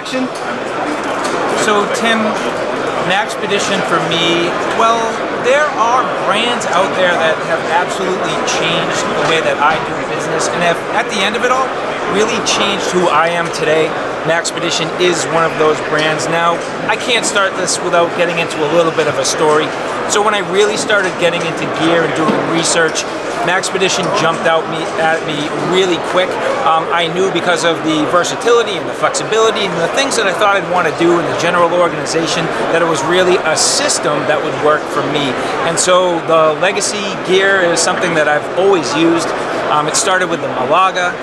action. So Tim, Maxpedition for me, well, there are brands out there that have absolutely changed the way that I do business and have, at the end of it all, really changed who I am today. Maxpedition is one of those brands. Now, I can't start this without getting into a little bit of a story. So when I really started getting into gear and doing research, Maxpedition jumped out at me really quick. I knew because of the versatility and the flexibility and the things that I thought I'd want to do in the general organization that it was really a system that would work for me. And so the legacy gear is something that I've always used. It started with the Malaga,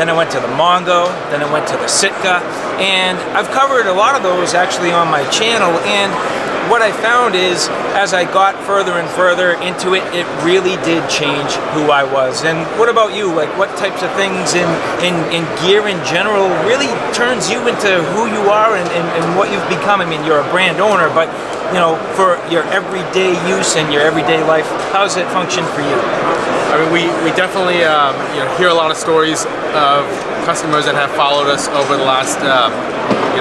then I went to the Mongo, then I went to the Sitka, and I've covered a lot of those actually on my channel. And what I found is, as I got further and further into it, it really did change who I was. And what about you? Like, what types of things in gear in general really turns you into who you are and what you've become? I mean, you're a brand owner, but you know, for your everyday use and your everyday life, how does it function for you? I mean, we definitely you know, hear a lot of stories of customers that have followed us over the last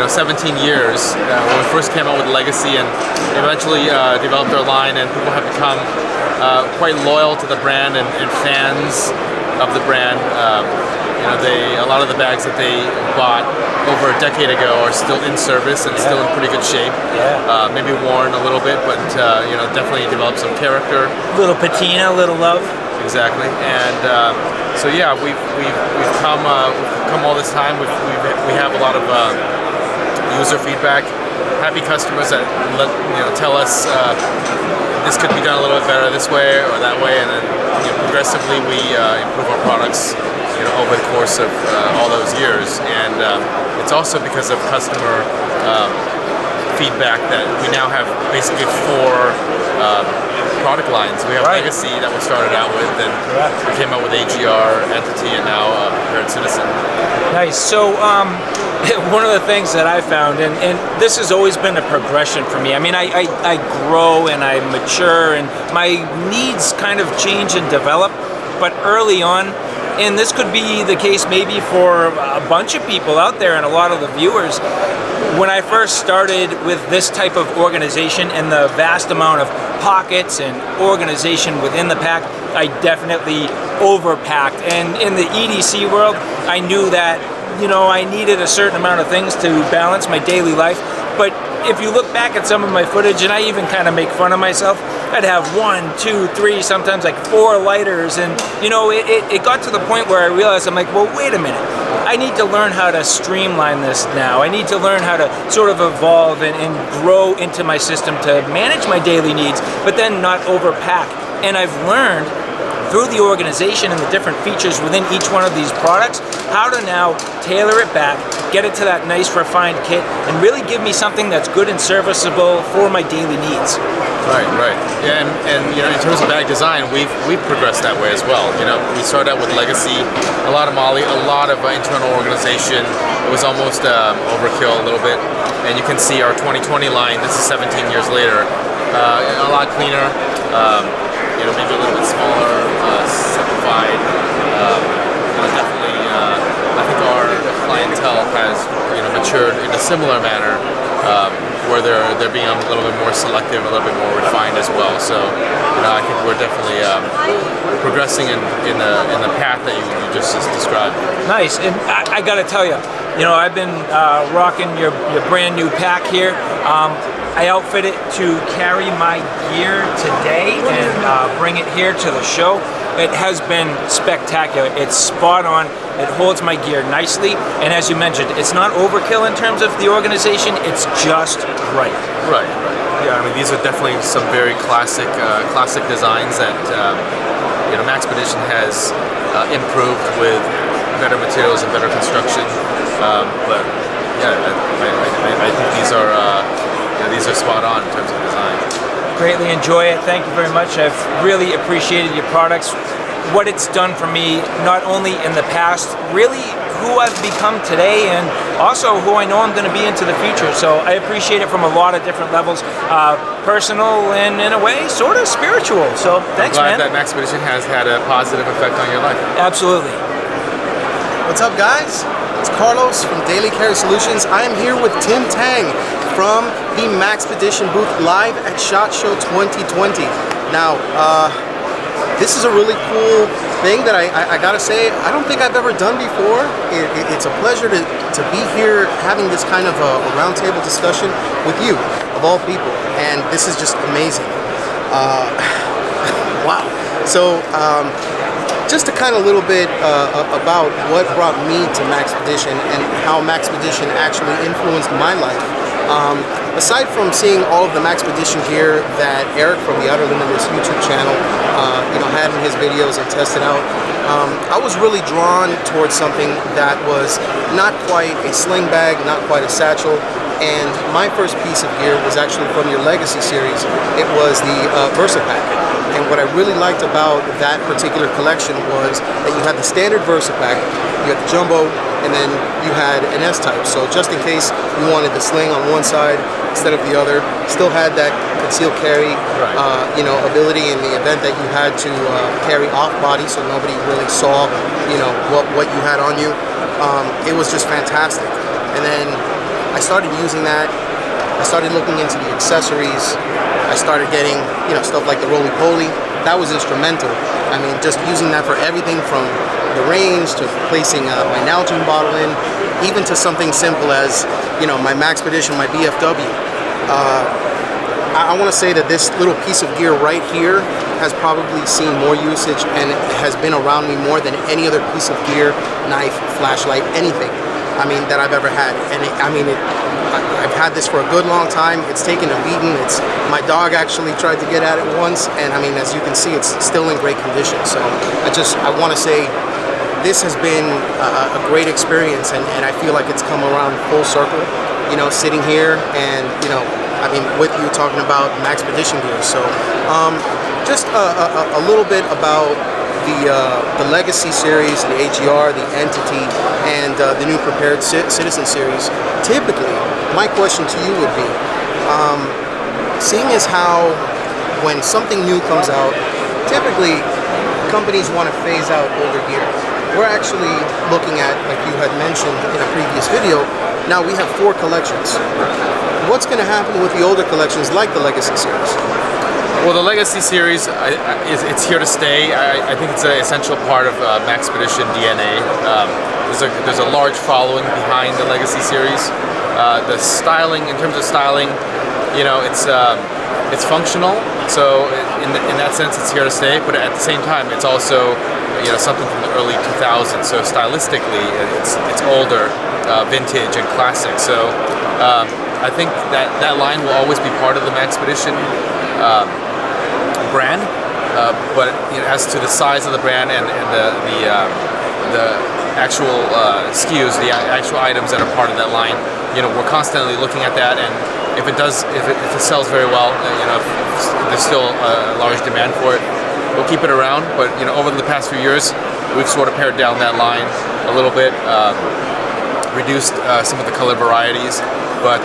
17 years when we first came out with Legacy, and eventually developed our line, and people have become quite loyal to the brand and fans of the brand. You know, a lot of the bags that they bought over a decade ago are still in service and still in pretty good shape. Yeah. Maybe worn a little bit, but you know, definitely developed some character. Little patina, little love. Exactly, and so yeah, we've come all this time. We have a lot of user feedback, happy customers that tell us this could be done a little bit better this way or that way, and then progressively we improve our products over the course of all those years. And it's also because of customer feedback that we now have basically 4 product lines. We have Legacy that we started out with, and we came out with AGR, Entity, and now Prepared Citizen. Nice. So one of the things that I found, and this has always been a progression for me. I mean, I grow and I mature, and my needs kind of change and develop, but early on, and this could be the case maybe for a bunch of people out there and a lot of the viewers, when I first started with this type of organization and the vast amount of pockets and organization within the pack, I definitely overpacked. And in the EDC world, I knew that, I needed a certain amount of things to balance my daily life. But if you look back at some of my footage, and I even kind of make fun of myself, I'd have 1, 2, 3, sometimes like 4 lighters, and it got to the point where I realized, I'm like, well, wait a minute, I need to learn how to streamline this now. I need to learn how to sort of evolve and grow into my system to manage my daily needs, but then not overpack. And I've learned through the organization and the different features within each one of these products, how to now tailor it back, get it to that nice refined kit, and really give me something that's good and serviceable for my daily needs. Right. Yeah, and in terms of bag design, we've progressed that way as well. We started out with Legacy, a lot of Molly, a lot of internal organization. It was almost overkill a little bit, and you can see our 2020 line. This is 17 years later, a lot cleaner. Maybe a little bit smaller, simplified. Definitely, I think our clientele has matured in a similar manner, where they're being a little bit more selective, a little bit more refined as well. So I think we're definitely progressing in the path that you just described. Nice, and I got to tell you, I've been rocking your brand new pack here. I outfit it to carry my gear today and bring it here to the show. It has been spectacular. It's spot on. It holds my gear nicely, and as you mentioned, it's not overkill in terms of the organization. It's just right. Right. Yeah, I mean, these are definitely some very classic designs that Maxpedition has improved with better materials and better construction. But yeah, I think these are spot on in terms of design. Greatly enjoy it. Thank you very much. I've really appreciated your products, what it's done for me, not only in the past, really who I've become today, and also who I know I'm going to be into the future. So I appreciate it from a lot of different levels, personal and in a way, sort of spiritual. So thanks, man. I'm glad that Maxpedition has had a positive effect on your life. Absolutely. What's up, guys? It's Carlos from Daily Carry Solutions. I am here with Tim Tang from the Maxpedition booth live at SHOT Show 2020. Now, this is a really cool thing that I gotta say, I don't think I've ever done before. It's a pleasure to be here having this kind of a roundtable discussion with you, of all people, and this is just amazing. Wow. So, just a kind of little bit about what brought me to Maxpedition and how Maxpedition actually influenced my life. Aside from seeing all of the Maxpedition gear that Eric from the Outer Limitless YouTube channel had in his videos and tested out, I was really drawn towards something that was not quite a sling bag, not quite a satchel, and my first piece of gear was actually from your Legacy series. It was the Versapack. And what I really liked about that particular collection was that you had the standard Versapack, you had the Jumbo, and then you had an S-type. So just in case you wanted the sling on one side instead of the other, still had that concealed carry, ability in the event that you had to carry off body, so nobody really saw, what you had on you. It was just fantastic. And then I started using that. I started looking into the accessories. I started getting, stuff like the roly-poly. That was instrumental. I mean, just using that for everything from the range to placing my Nalgene bottle in, even to something simple as, my Maxpedition, my BFW. I want to say that this little piece of gear right here has probably seen more usage and has been around me more than any other piece of gear, knife, flashlight, anything, that I've ever had. And I've had this for a good long time. It's taken a beating. My dog actually tried to get at it once, and as you can see, it's still in great condition. So I want to say this has been a great experience, and I feel like it's come around full circle, sitting here and, with you talking about Maxpedition gear. So just a little bit about the Legacy series, the AGR, the Entity, and the new Prepared Citizen series. Typically, my question to you would be, seeing as how when something new comes out, typically companies want to phase out older gear. We're actually looking at, like you had mentioned in a previous video, now we have 4 collections. What's going to happen with the older collections like the Legacy series? Well, the Legacy series, it's here to stay. I think it's an essential part of Maxpedition DNA. There's a large following behind the Legacy series. The styling, in terms of styling, it's functional. So in that sense, it's here to stay. But at the same time, it's also something from the early 2000s. So stylistically, it's older, vintage, and classic. So I think that line will always be part of the Maxpedition brand, but as to the size of the brand and the actual SKUs, the actual items that are part of that line, we're constantly looking at that, and if it sells very well, if there's still a large demand for it, we'll keep it around. But over the past few years, we've sort of pared down that line a little bit, reduced some of the color varieties, but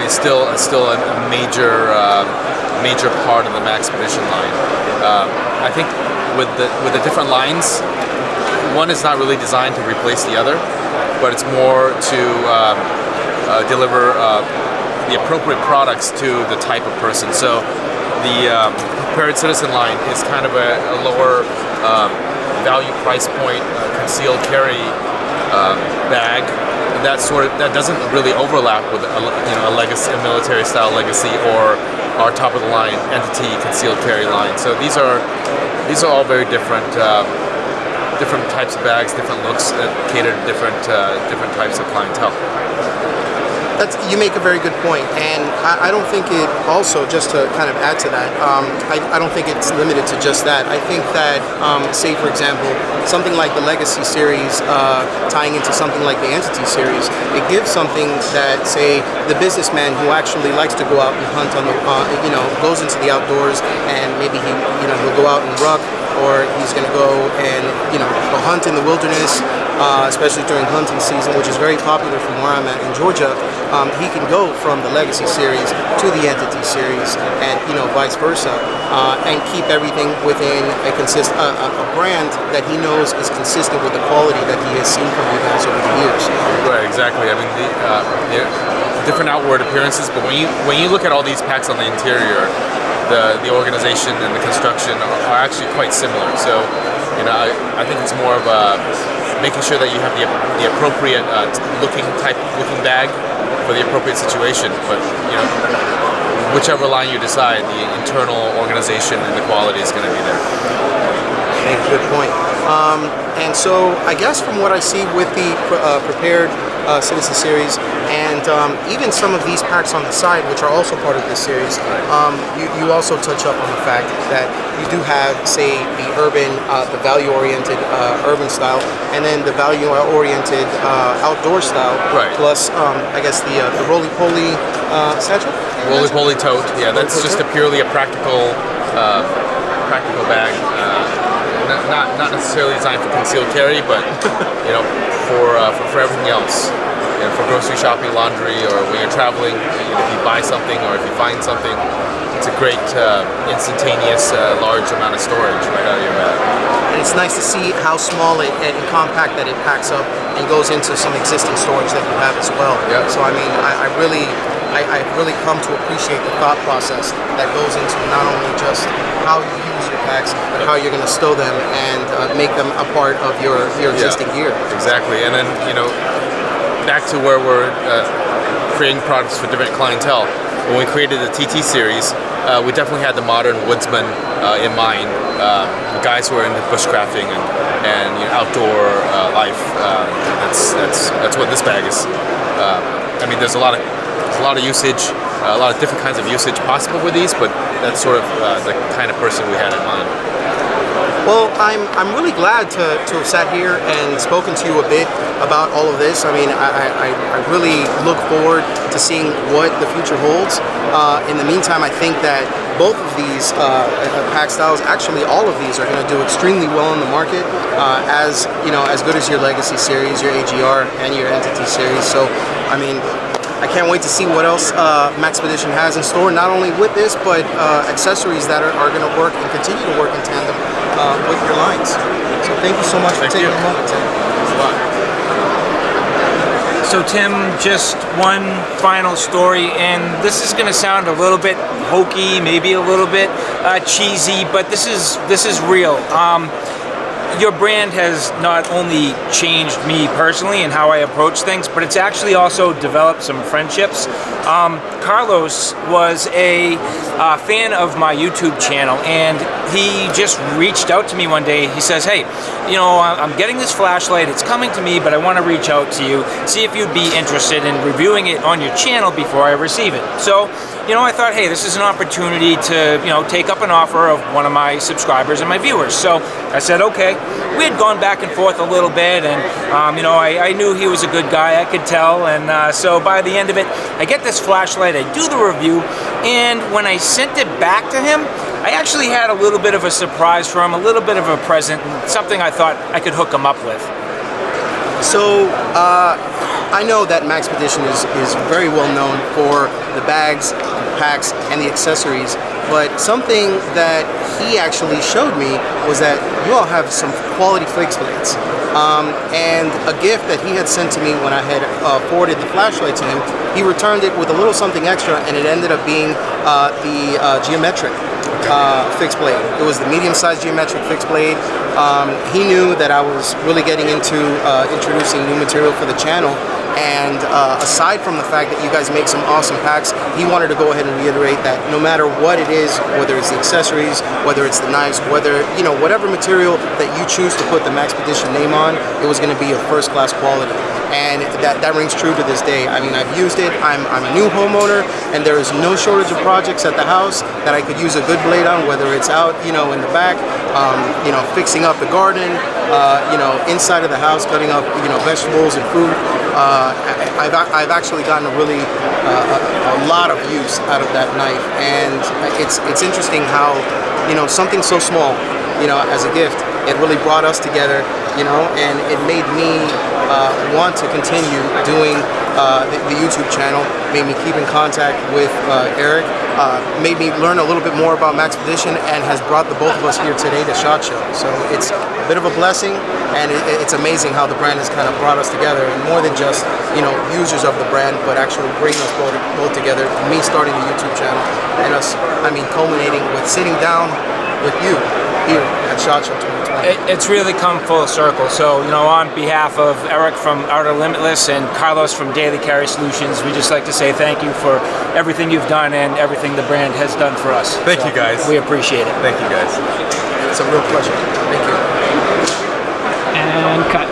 it's still a major part of the Maxpedition line. I think with the different lines, one is not really designed to replace the other, but it's more to deliver the appropriate products to the type of person. So the Prepared Citizen line is kind of a lower value price point concealed carry bag. That doesn't really overlap with a legacy, a military style Legacy, or our top of the line Entity concealed carry line. So these are all very different types of bags, different looks that cater to different types of clientele. You make a very good point, and I don't think it also, just to kind of add to that, I don't think it's limited to just that. I think that, say for example, something like the Legacy series tying into something like the Entity series, it gives something that, say, the businessman who actually likes to go out and hunt on the, goes into the outdoors, and maybe he'll go out and ruck, or he's going to go and go hunt in the wilderness. especially during hunting season, which is very popular from where I'm at in Georgia. He can go from the Legacy series to the Entity series, and vice versa, and keep everything within a brand that he knows is consistent with the quality that he has seen from you guys over the years. Right, exactly. I mean, the different outward appearances, but when you look at all these packs on the interior, the organization and the construction are actually quite similar. So, I think it's more of making sure that you have the appropriate looking bag for the appropriate situation. But whichever line you decide, the internal organization and the quality is going to be there. Good point. And so I guess from what I see with the prepared Citizen series, and even some of these packs on the side, which are also part of this series, you also touch up on the fact that you do have, say, the urban, the value-oriented urban style, and then the value-oriented outdoor style, right? Plus, I guess the roly-poly satchel? Roly-poly tote, yeah, that's just a practical bag. Not necessarily designed for concealed carry, but for everything else. For grocery shopping, laundry, or when you're traveling, if you buy something or if you find something, it's a great instantaneous large amount of storage right out of your bag. And it's nice to see how small and compact that it packs up and goes into some existing storage that you have as well. Yeah. So I mean, I've really come to appreciate the thought process that goes into not only just how you use your packs, but how you're going to stow them and make them a part of your existing gear. Exactly, and then back to where we're creating products for different clientele. When we created the TT series, we definitely had the modern woodsman in mind, guys who are into bushcrafting and outdoor life. That's what this bag is. I mean, there's a lot of usage, a lot of different kinds of usage possible with these, but that's sort of the kind of person we had in mind. Well, I'm really glad to have sat here and spoken to you a bit about all of this. I mean, I really look forward to seeing what the future holds. In the meantime, I think that both of these pack styles, actually all of these, are going to do extremely well in the market, as good as your Legacy series, your AGR, and your Entity series. So, I mean, I can't wait to see what else Maxpedition has in store, not only with this, but accessories that are going to work and continue to work in tandem with your lines. So thank you so much for taking a moment, Tim. So Tim, just one final story, and this is going to sound a little bit hokey, maybe a little bit cheesy, but this is real. Your brand has not only changed me personally and how I approach things, but it's actually also developed some friendships. Carlos was a fan of my YouTube channel, and he just reached out to me one day. He says, hey, I'm getting this flashlight, it's coming to me, but I want to reach out to you, see if you'd be interested in reviewing it on your channel before I receive it. So, I thought, hey, this is an opportunity to, take up an offer of one of my subscribers and my viewers. So I said, okay. We had gone back and forth a little bit, and I knew he was a good guy, I could tell, and so by the end of it, I get this flashlight, I do the review, and when I sent it back to him, I actually had a little bit of a surprise for him, a little bit of a present, and something I thought I could hook him up with. So, I know that Maxpedition is very well known for the bags, the packs, and the accessories, but something that he actually showed me was that you all have some quality flex blades. And a gift that he had sent to me when I had forwarded the flashlight to him, he returned it with a little something extra, and it ended up being the geometric fixed blade. It was the medium-sized geometric fixed blade. He knew that I was really getting into introducing new material for the channel, and aside from the fact that you guys make some awesome packs, he wanted to go ahead and reiterate that no matter what it is, whether it's the accessories, whether it's the knives, whether, whatever material that you choose to put the Maxpedition name on, it was going to be of first-class quality. And that rings true to this day. I mean, I've used it. I'm a new homeowner, and there is no shortage of projects at the house that I could use a good blade on, whether it's out, in the back, fixing up the garden, inside of the house, cutting up, vegetables and fruit. I've actually gotten a lot of use out of that knife, and it's interesting how, something so small, as a gift, it really brought us together you know, and it made me want to continue doing the YouTube channel, made me keep in contact with Eric, made me learn a little bit more about Maxpedition, and has brought the both of us here today to SHOT Show. So it's a bit of a blessing, and it's amazing how the brand has kind of brought us together, and more than just, you know, users of the brand, but actually bringing us both together. Me starting the YouTube channel, and us, I mean, culminating with sitting down with you here at SHOT Show 2020. It's really come full circle. So, you know, on behalf of Eric from OUTER LIMITLESS and Carlos from Daily Carry Solutions, we just like to say thank you for everything you've done and everything the brand has done for us. Thank you, guys. We appreciate it. Thank you, guys. It's a real pleasure. Thank you. And cut.